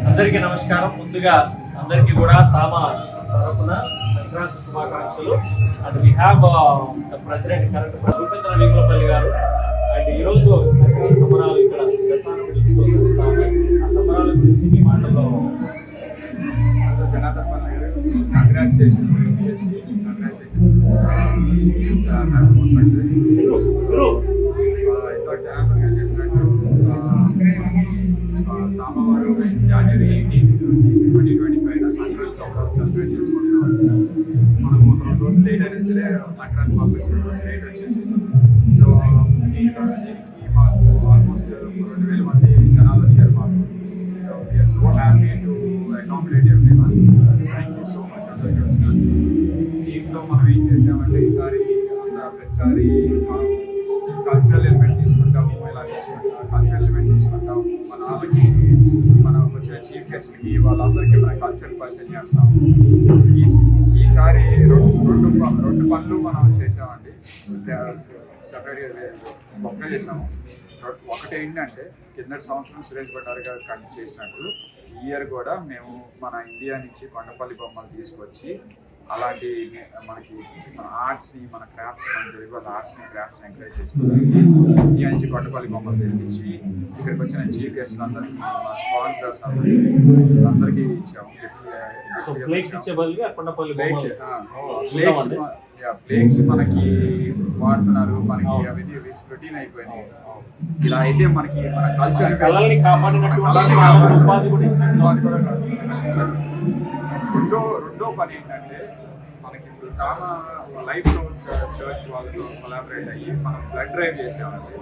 అందరికీ నమస్కారం. ముందుగా అందరికీ కూడా తామ తరపున సంక్రాంతి శుభాకాంక్షలు. And we have the president correct Rupendra Vemulapalli గారు. అండ్ ఈరోజు సంక్రాంతి సంబరాలు ఇక్కడ దశానం తెలుసుకోవాలి. ఆ సంబరాల గురించి మీ మాటల్లో January 18, 2025 సంక్రాంతి సంబరాలు సెలబ్రేట్ చేసుకుంటున్నాం. మనం ఒక 2 రోజులు లేట్ అయినా సరే సంక్రాంతి మాకు 2 రోజులు లేట్ వచ్చేసి సో దీనికి మాకు ఆల్మోస్ట్ 2000 మంది జనాలు వచ్చారు మాకు. So we are so happy to accommodate everyone. Thank you so much అందరికీ వచ్చినందుకు. దీంట్లో మనం ఏం చేసామంటే ఈసారి ప్రతిసారి మనం కల్చరల్ ఎలిమెంట్ తీసుకుంటాము, ఇలా తీసుకుంటాం కల్చరల్ ఎలిమెంట్ తీసుకుంటాం. మన వాళ్ళకి మనకు వచ్చిన చీఫ్ గెస్ట్కి వాళ్ళందరికీ మన కల్చర్ పరిచయం చేస్తాం. ఈసారి రెండు పనులు మనం చేసామండి, సపరేట్గా గొప్పగా చేసాము. ఒకటి ఏంటంటే కిందటి సంవత్సరం సురేష్ భట్టారి గారు కండక్ట్ చేసినట్టు ఈ ఇయర్ కూడా మేము మన ఇండియా నుంచి కొండపల్లి బొమ్మలు తీసుకొచ్చి అలాంటి మనకి మన ఆర్ట్స్ని మన క్రాఫ్ట్స్ మన తెలుగు వాళ్ళ ఆర్ట్స్ని క్రాఫ్ట్స్ని ఎంకరేజ్ చేసుకున్నాం. ఇండియా నుంచి కొండపల్లి బొమ్మలు తెప్పించి ఇక్కడికి వచ్చిన చీఫ్ గెస్ట్లు అందరికీ మా స్పాన్సర్స్ అందరికీ ఇచ్చాము. ప్లేట్స్ మనకి వాడుతున్నారు, మనకి అవన్నీ రొటీన్ అయిపోయినాయి. ఇలా అయితే మనకి మన కల్చర్ రెండో పని ఏంటంటే మనకి ఇప్పుడు తామా లైఫ్ చర్చ్ వాళ్ళతో కొలాబరేట్ అయ్యి మనం బ్లడ్ డ్రైవ్ చేసామండి.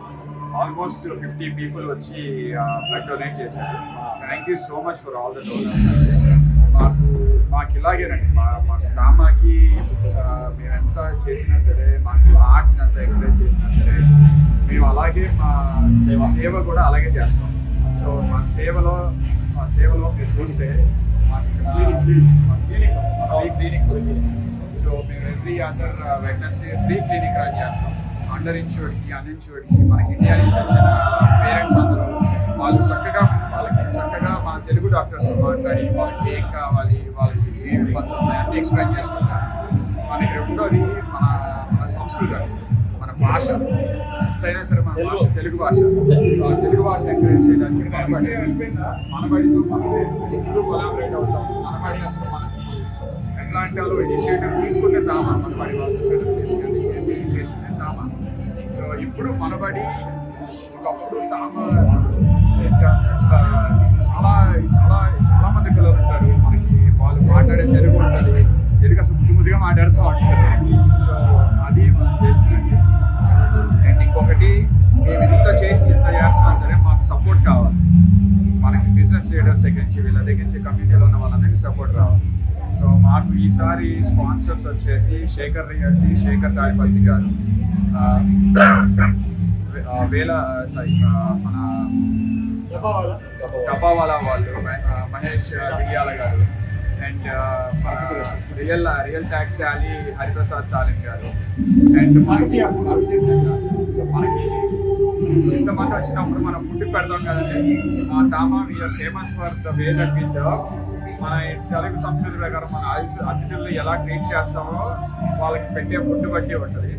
ఆల్మోస్ట్ 50 people వచ్చి బ్లడ్ డొనేట్ చేశారు. Thank you so much for all the donors. మాకు ఇలాగేనండి, మాకు తామాకి మేము ఎంత చేసినా సరే, మాకు ఆర్ట్స్ని ఎంత ఎంకరేజ్ చేసినా సరే, మేము అలాగే మా సేవ కూడా అలాగే చేస్తాం. సో మా సేవలో మీరు చూస్తే మాకు క్లినిక్ సో మేము every other Wednesday free clinic run చేస్తాం. అండర్ ఇన్షూర్డ్కి అన్ఇన్షూర్డ్కి మనకి ఇండియా నుంచి వచ్చిన పేరెంట్స్ అందరూ వాళ్ళకి చక్కగా మన తెలుగు డాక్టర్స్ మాట్లాడి వాళ్ళకి ఏం కావాలి, వాళ్ళకి ఏ ఇబ్బందులు ఉన్నాయని ఎక్స్ప్లెయిన్ చేసుకుంటారు. మనకి రెండోది మన సంస్కృతి, మన భాష ఎంతైనా సరే మన భాష తెలుగు భాష ఎంకరేజ్ చేయడానికి మనబడితో మనం ఎప్పుడూ కొలాబరేట్ అవుతాం. మనబడి అసలు మనకి ఎట్లాంటి వాళ్ళు ఇనిషియేటివ్ తీసుకుంటే తామా మనబడి వాళ్ళు సెటప్ చేసిందే తామా. సో ఇప్పుడు మనబడి ఒకప్పుడు తామా చాలా మంది పిల్లలు ఉంటారు మనకి, వాళ్ళు మాట్లాడే తెలుగు ఉంటుంది, తెలుగు అసలు ముద్దుగా మాట్లాడుతూ ఉంటారు. సో అది మనం చేస్తుందండి. అండ్ ఇంకొకటి, మేము ఇంత చేస్తున్నా సరే మాకు సపోర్ట్ కావాలి. మనకి బిజినెస్ లీడర్స్ దగ్గర నుంచి వీళ్ళ దగ్గర నుంచి కమ్యూనిటీలో ఉన్న వాళ్ళందరికీ సపోర్ట్ రావాలి. సో మాకు ఈసారి స్పాన్సర్స్ వచ్చేసి శేఖర్ తాడిపల్లి గారు, మన డబ్బావాలా వాళ్ళు, మహేష్ విడియాల గారు, అండ్ రియల్ ట్యాక్స్ అలీ హరిప్రసాద్ సాలిం గారు. అండ్ మనకి ఇంతమంది వచ్చినప్పుడు మనం ఫుడ్ పెడతాం కదండి. TAMA we are famous for the way that we serve. మన తెలుగు సంస్కృతి ప్రకారం మన అతిథులను ఎలా ట్రీట్ చేస్తామో వాళ్ళకి పెట్టే ఫుడ్ బట్టి ఉంటుంది.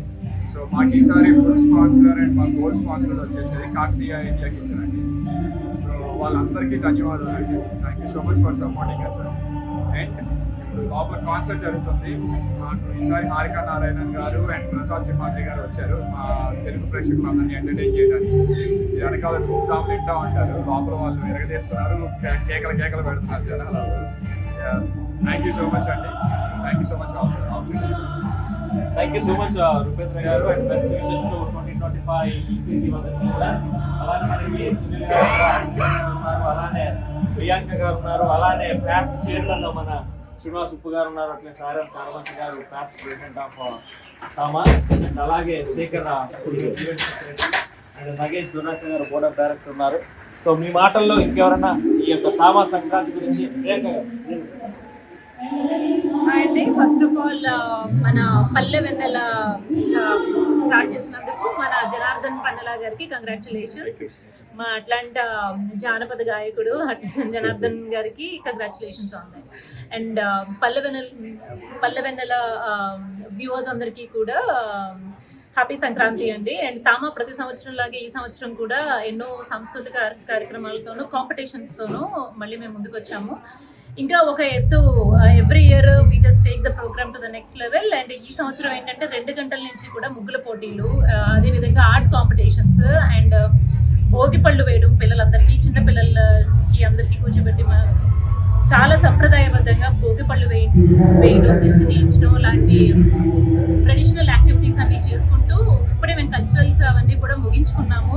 సో మాకు ఈసారి ఫుడ్ స్పాన్సర్ అండ్ మా గోల్డ్ స్పాన్సర్ వచ్చేసి కాకతీయ ఇండియా కిచెన్ అండి. సో వాళ్ళందరికీ ధన్యవాదాలు అండి. Thank you so much for supporting us. And ఇప్పుడు లోపల కాన్సర్ట్ జరుగుతుంది. మాకు ఈసారి హారికా నారాయణన్ గారు అండ్ ప్రసాద్ సింహాద్రి గారు వచ్చారు మా తెలుగు ప్రేక్షకులందరినీ ఎంటర్టైన్ చేయడానికి. వెనకాల ధూమ్ధామ్ తింటా ఉంటారు, లోపల వాళ్ళు ఎరగదీస్తున్నారు, కేకలు పెడుతున్నారు జనాలు. థ్యాంక్ యూ సో మచ్ అండి. Thank you so much Rupendra garu. And best wishes to 2025 ECT వాళ్ళకి కూడా. అలానే మనకి సునీల్ గారు ఉన్నారు, అలానే ప్రియాంక గారు ఉన్నారు, అలానే పాస్ట్ చైర్మన్ మన శ్రీనివాస్ ఉప్పు గారు ఉన్నారు, అట్లే Saram Karavanthi garu past president of TAMA, and అలాగే Shekhar event secretary, and Nagesh Duracha garu board of director ఉన్నారు. సో మీ మాటల్లో ఇంకెవరన్నా ఈ యొక్క తామా సంక్రాంతి గురించి అండి. ఫస్ట్ ఆఫ్ ఆల్ మన పల్లె వెన్నెల స్టార్ట్ చేసినందుకు మన జనార్దన్ పన్నెల గారికి కంగ్రాచులేషన్స్. మా అట్లాంటా జానపద గాయకుడు జనార్దన్ గారికి congratulations on that. And Pallevennela viewers అందరికీ కూడా హ్యాపీ సంక్రాంతి అండి. అండ్ తామా ప్రతి సంవత్సరం లాగే ఈ సంవత్సరం కూడా ఎన్నో సాంస్కృతిక కార్యక్రమాలతోనూ కాంపిటీషన్స్తోనూ మళ్ళీ మేము ముందుకు వచ్చాము. ఇంకా ఒక ఎత్తు every year we just take the program to the next level. And ఈ సంవత్సరం ఏంటంటే 2 గంటల నుంచి కూడా ముగ్గుల పోటీలు, అదేవిధంగా ఆర్ట్ కాంపిటీషన్స్ అండ్ భోగి పళ్ళు వేయడం పిల్లలందరికీ, చిన్న పిల్లలకి అందరికీ కూర్చోబెట్టి చాలా సంప్రదాయబద్ధంగా భోగి పళ్ళు వేయడం, దిష్టి తీయించడం లాంటి ట్రెడిషనల్ యాక్టివిటీస్ అన్ని చేసుకుంటూ ఇప్పుడే మేము కల్చరల్స్ అవన్నీ కూడా ముగించుకున్నాము.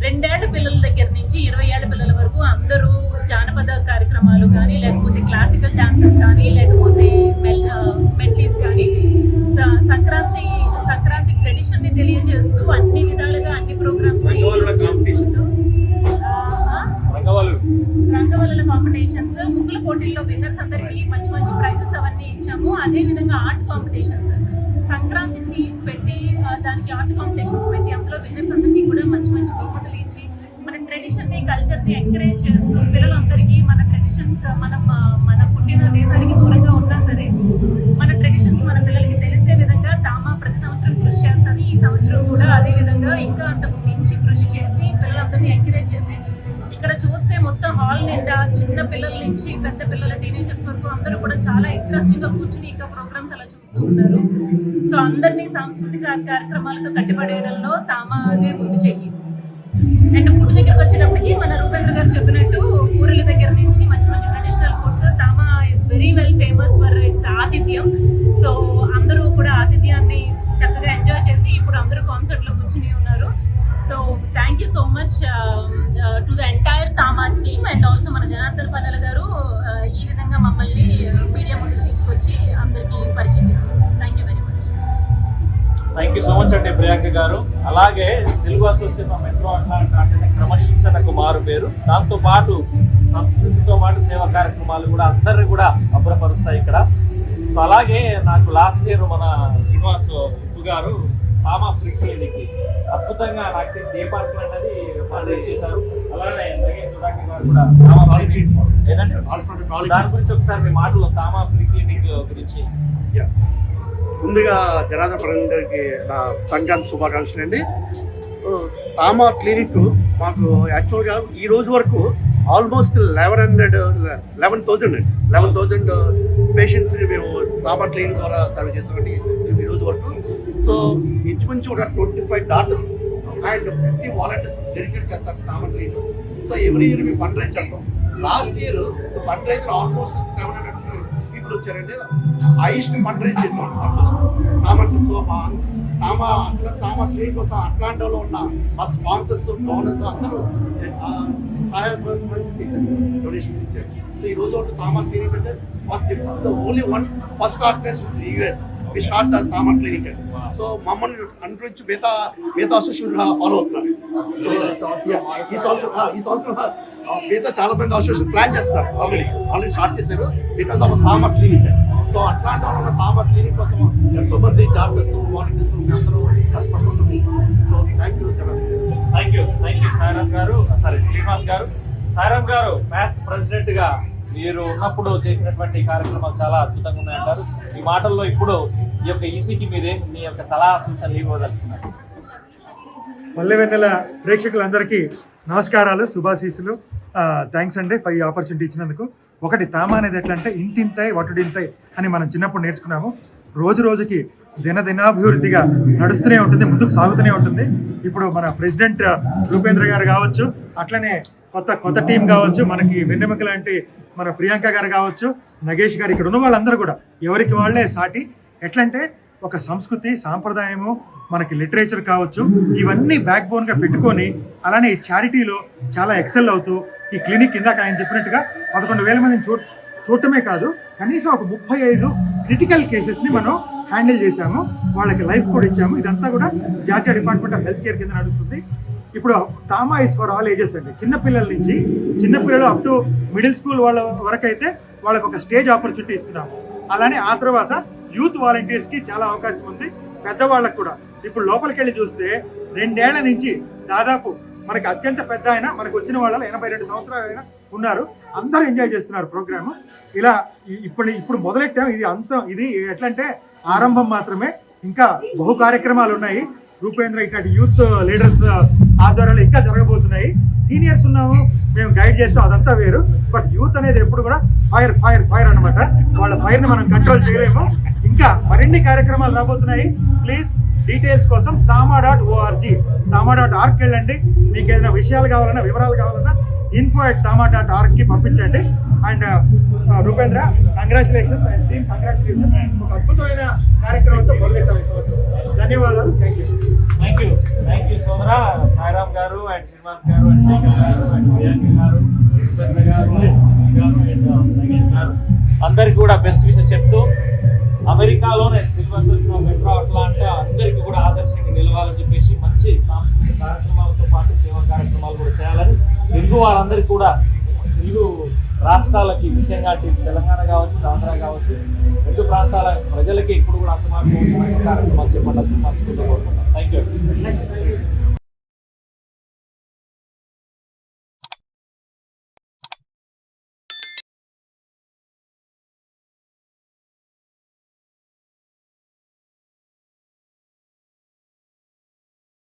2 ఏళ్ల పిల్లల దగ్గర నుంచి 20 ఏళ్ల పిల్లల వరకు అందరూ జానపద కార్యక్రమాలు కానీ, లేకపోతే క్లాసికల్ డాన్సెస్ కానీ, లేకపోతే మెడ్లీస్ కానీ, సంక్రాంతి ట్రెడిషన్ ని తెలియజేస్తూ అన్ని విధాలుగా అన్ని ప్రోగ్రామ్స్ రంగవల్లుల కాంపిటీషన్స్, ముగ్గుల పోటీల్లో విన్నర్స్ అందరికీ మంచి మంచి ప్రైజెస్ అవన్నీ ఇచ్చాము. అదే విధంగా ఆర్ట్ కాంపిటీషన్స్, సంక్రాంతి థీమ్ పెట్టి దానికి ఆర్ట్ కాంపిటీషన్స్ పెట్టి అందులో విన్నర్స్ అందరికీ కూడా మంచి మంచి బహుమతులు ఇచ్చి మన ట్రెడిషన్ ని, కల్చర్ ని ఎంకరేజ్ చేస్తూ పిల్లలందరికీ మన ట్రెడిషన్స్, మన పుట్టిన దేశానికి దూరంగా ఉన్నా సరే మన ట్రెడిషన్స్ మన పిల్లలకి తెలిసే విధంగా తామా ప్రతి సంవత్సరం కృషి చేస్తుంది. ఈ సంవత్సరం కూడా అదే విధంగా ఇంకా అంతకు మించి కృషి చేసి పిల్లలందరినీ ఎంకరేజ్ చేసి, ఇక్కడ చూస్తే మొత్తం హాల్ నిండా చిన్న పిల్లల నుంచి పెద్ద పిల్లల టీనేజర్స్ వరకు అందరూ కూడా చాలా ఇంట్రెస్టింగ్ గా కూర్చుని ఇంకా ప్రోగ్రామ్స్ అలా చూస్తూ ఉన్నారు. సో అందరినీ సాంస్కృతిక కార్యక్రమాలతో కట్టిపడేయడంలో తామాదే ముందు చెయ్యి. అండ్ ఫుడ్ దగ్గరకు వచ్చేటప్పటికి మన రూపేంద్ర గారు చెప్పినట్టు ఊరిల దగ్గర నుంచి మంచి మంచి traditional foods, TAMA is very well famous for its ఆతిథ్యం. సో అందరూ కూడా ఆతిథ్యాన్ని చక్కగా ఎంజాయ్ చేసి ఇప్పుడు అందరూ కాన్సర్ట్ లో కూర్చుని ఉన్నారు. So thank you so much to the entire TAMA team and also మన జనార్దన్ పన్నెల గారు ఈ విధంగా మమ్మల్ని మీడియా ముందుకు తీసుకొచ్చి అందరికీ పరిచయం చేస్తారు. Thank you very much. Thank you so much అండి ప్రియాంక గారు. అలాగే Telugu association of metro Atlanta అంటే క్రమశిక్షణకు మారు పేరు, దాంతో పాటు సంస్కృతితో పాటు సేవా కార్యక్రమాలు కూడా అందరినీ కూడా అభ్రపరుస్తాయి ఇక్కడ. సో అలాగే నాకు లాస్ట్ ఇయర్ మన శ్రీనివాస్ ఉప్పు గారు తామా ఫ్రీ క్లినిక్ అద్భుతంగా నాకు తెలిసి ఏ పార్క్ అనేది ఫండ్రైజ్ చేశారు. అలానే సుధాకర్ గారు కూడా తామా ఫ్రీ క్లినిక్ ఏంటంటే దాని గురించి ఒకసారి మీ మాటలో తామా ఫ్రీ క్లినిక్ గురించి. ముందుగా జనార్దన్ పన్నెల గారికి నా సంక్రాంతి శుభాకాంక్షలు అండి. తామా క్లినిక్ మాకు యాక్చువల్గా ఈ రోజు వరకు ఆల్మోస్ట్ 11,000 పేషెంట్స్ని మేము తామా క్లినిక్ ద్వారా సర్వ్ చేస్తామండి ఈ రోజు వరకు. సో ఇంచుమించు ఒక 25 డాక్టర్స్ అండ్ 50 వాలంటీర్స్ డెడికేట్ చేస్తారు TAMA clinic. So every year మేము ఫండ్ రైజ్ చేస్తాం. Last year fund raise almost 700 people వచ్చారండి. హైయెస్ట్ ఫండ్ రైజ్ చేస్తాం తామా క్లినిక్ కోసం అట్లాంటాలో ఉన్న మా స్పాన్సర్స్, డోనర్స్ అందరూ డొనేషన్ ఇచ్చారు. సో ఈ రోజు తామా క్లినిక్ అంటే only one first organization in US we start the TAMA clinic. So మమ్మల్ని అనుసరించి మిగతా అసోసియేషన్ ఫాలో అవుతున్నారు. సో ఈ సంవత్సరం మిగతా చాలా మంది అసోసియేషన్ ప్లాన్ చేస్తారు, ఆల్రెడీ స్టార్ట్ చేశారు బికాస్ ఆఫ్ తామా క్లినిక్. సో అట్లాంటి ఉన్న తామా క్లినిక్ కోసం ఎంతో మంది డాక్టర్స్, వాలంటీర్స్ అందరూ కష్టపడుతున్నారు. సో థ్యాంక్ యూ సాయిరామ్ గారు, సారీ శ్రీనివాస్ గారు. సాయిరామ్ గారు పాస్ట్ ప్రెసిడెంట్ గా మీరు ఉన్నప్పుడు చేసినటువంటి కార్యక్రమాలు చాలా అద్భుతంగా ఉన్నాయంటారు. ఈ మాటల్లో ఇప్పుడు ఈ యొక్క ఈసీకి మీరే మీ యొక్క సలహా సూచనలు ఇవ్వదలుచుకున్నారు. పల్లెవెన్నెల ప్రేక్షకులందరికీ నమస్కారాలు, శుభాశీస్సులు. థ్యాంక్స్ అండి ఈ ఆపర్చునిటీ ఇచ్చినందుకు. ఒకటి తామా అనేది ఎట్లా అంటే ఇంతింతాయి వటుడింతాయి అని మనం చిన్నప్పుడు నేర్చుకున్నాము. రోజు రోజుకి దినాభివృద్ధిగా నడుస్తూనే ఉంటుంది, ముందుకు సాగుతూనే ఉంటుంది. ఇప్పుడు మన ప్రెసిడెంట్ రూపేంద్ర గారు కావచ్చు, అట్లనే కొత్త టీం కావచ్చు, మనకి వెన్నెముక లాంటి మన ప్రియాంక గారు కావచ్చు, నగేష్ గారు, ఇక్కడ ఉన్న వాళ్ళందరూ కూడా ఎవరికి వాళ్ళే సాటి. ఎట్లంటే ఒక సంస్కృతి సాంప్రదాయము, మనకి లిటరేచర్ కావచ్చు, ఇవన్నీ బ్యాక్ బోన్గా పెట్టుకొని అలానే ఈ చారిటీలో చాలా ఎక్సెల్ అవుతూ ఈ క్లినిక్ ఇందాక ఆయన చెప్పినట్టుగా 11,000 మందిని చూడటమే కాదు, కనీసం ఒక 35 క్రిటికల్ కేసెస్ని మనం హ్యాండిల్ చేశాము. వాళ్ళకి లైఫ్ కూడా ఇచ్చాము. ఇదంతా కూడా జాతీయ డిపార్ట్మెంట్ ఆఫ్ హెల్త్ కేర్ కింద నడుస్తుంది. ఇప్పుడు తామా ఇస్ ఫర్ ఆల్ ఏజెస్ అండి. చిన్నపిల్లలు అప్ టు మిడిల్ స్కూల్ వాళ్ళ వరకు అయితే వాళ్ళకి ఒక స్టేజ్ ఆపర్చునిటీ ఇస్తున్నాము. అలానే ఆ తర్వాత యూత్ వాలంటీర్స్కి చాలా అవకాశం ఉంది, పెద్దవాళ్ళకు కూడా. ఇప్పుడు లోపలికి వెళ్ళి చూస్తే 2 ఏళ్ల నుంచి దాదాపు మనకి అత్యంత పెద్ద ఆయన మనకు వచ్చిన వాళ్ళలో 82 సంవత్సరాలు అయినా ఉన్నారు. అందరూ ఎంజాయ్ చేస్తున్నారు ప్రోగ్రాము. ఇలా ఇప్పుడు మొదలెట్టాం. ఇది ఎట్లా అంటే ఆరంభం మాత్రమే. ఇంకా బహు కార్యక్రమాలు ఉన్నాయి. రూపేంద్ర ఇట్లాంటి యూత్ లీడర్స్ ఆధ్వర్యంలో ఇంకా జరగబోతున్నాయి. సీనియర్స్ ఉన్నాము, మేము గైడ్ చేస్తాం, అదంతా వేరు. బట్ యూత్ అనేది ఎప్పుడు కూడా ఫైర్ ఫైర్ ఫైర్ అనమాట. వాళ్ళ ఫైర్ని మనం కంట్రోల్ చేయలేము. ఇంకా మరిన్ని కార్యక్రమాలు రాబోతున్నాయి. ప్లీజ్ డీటెయిల్స్ కోసం tama.org వెళ్ళండి. మీకు ఏదైనా విషయాలు కావాలన్నా, వివరాలు కావాలన్నా info@tama.org పంపించండి. And Rupendra, congratulations and team congratulations. ఒక అద్భుతమైన కార్యక్రమంతో మొదలెట్టాం ఈ సంవత్సరం. ధన్యవాదాలు. థ్యాంక్ యూ సోదరా. సాయిరామ్ గారు అండ్ శ్రీనివాస్ గారు అండ్ శేఖర్ గారు అండ్ ప్రియాంక గారు, రూపేంద్ర గారు అండ్ నగేష్ గారు అందరికీ కూడా బెస్ట్ విషయం చెప్తూ, అమెరికాలోనే సిల్వర్ మెట్రో అట్లాంటా అందరికీ కూడా ఆదర్శంగా నిలవాలని చెప్పేసి మంచి సాంస్కృతిక కార్యక్రమాలతో పాటు సేవా కార్యక్రమాలు కూడా చేయాలని, తెలుగు వారందరికీ కూడా, తెలుగు రాష్ట్రాలకి ముఖ్యంగా తెలంగాణ కావచ్చు, ఆంధ్ర కావచ్చు, 2 ప్రాంతాల ప్రజలకి ఇప్పుడు కూడా అందుబాటులో మంచి కార్యక్రమాలు చేపట్టాల్సిన మనస్ఫూర్తిగా కోరుకుంటాం. Thank you.